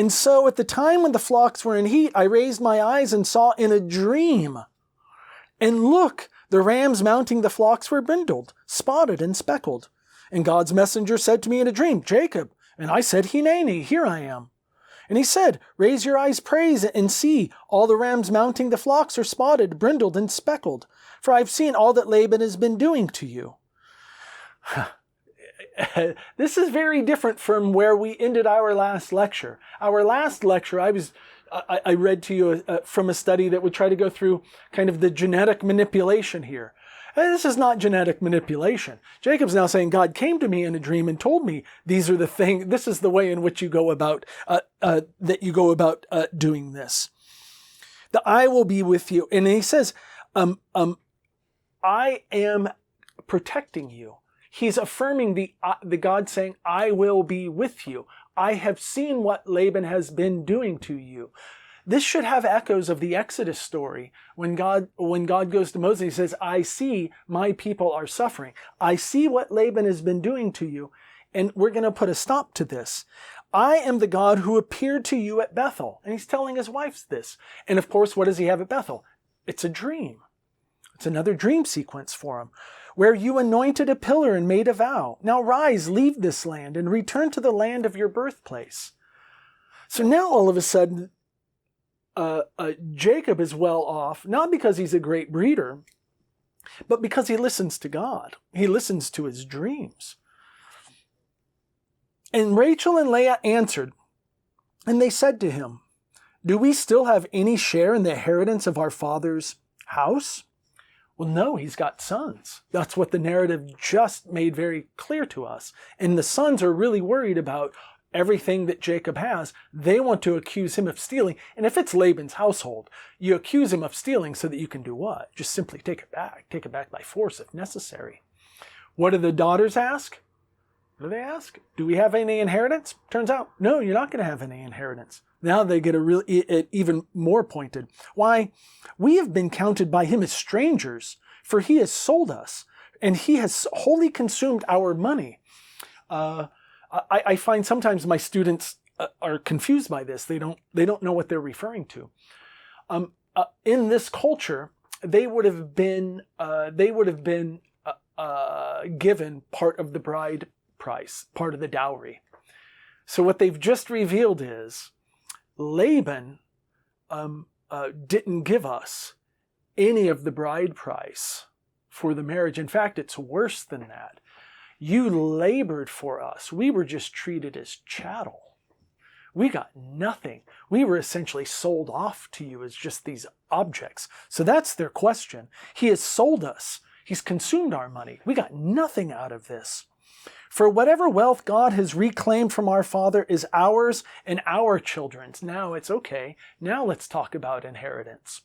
And so at the time when the flocks were in heat, I raised my eyes and saw in a dream. And look, the rams mounting the flocks were brindled, spotted, and speckled. And God's messenger said to me in a dream, Jacob. And I said, Hineni, here I am. And he said, raise your eyes, praise, and see, all the rams mounting the flocks are spotted, brindled, and speckled. For I've seen all that Laban has been doing to you. This is very different from where we ended our last lecture. Our last lecture, I read to you from a study that would try to go through kind of the genetic manipulation here. And this is not genetic manipulation. Jacob's now saying, God came to me in a dream and told me this is the way in which you go about, doing this. The I will be with you. And he says, I am protecting you. He's affirming the God saying, I will be with you. I have seen what Laban has been doing to you. This should have echoes of the Exodus story when God goes to Moses, he says, I see my people are suffering. I see what Laban has been doing to you, and we're going to put a stop to this. I am the God who appeared to you at Bethel. And he's telling his wife this. And of course, what does he have at Bethel? It's a dream. It's another dream sequence for him, where you anointed a pillar and made a vow. Now rise, leave this land, and return to the land of your birthplace. So now all of a sudden, Jacob is well off, not because he's a great breeder, but because he listens to God. He listens to his dreams. And Rachel and Leah answered, and they said to him, do we still have any share in the inheritance of our father's house? Well, no, he's got sons. That's what the narrative just made very clear to us. And the sons are really worried about everything that Jacob has. They want to accuse him of stealing. And if it's Laban's household, you accuse him of stealing so that you can do what? Just simply take it back. Take it back by force if necessary. What do the daughters ask? What do they ask? Do we have any inheritance? Turns out, no, you're not going to have any inheritance. Now they get even more pointed. Why? We have been counted by him as strangers, for he has sold us, and he has wholly consumed our money. I find sometimes my students are confused by this. They don't know what they're referring to. In this culture, they would have been given part of the bride price, part of the dowry. So what they've just revealed is Laban didn't give us any of the bride price for the marriage. In fact, it's worse than that. You labored for us. We were just treated as chattel. We got nothing. We were essentially sold off to you as just these objects. So that's their question. He has sold us. He's consumed our money. We got nothing out of this. For whatever wealth God has reclaimed from our father is ours and our children's. Now it's okay. Now let's talk about inheritance.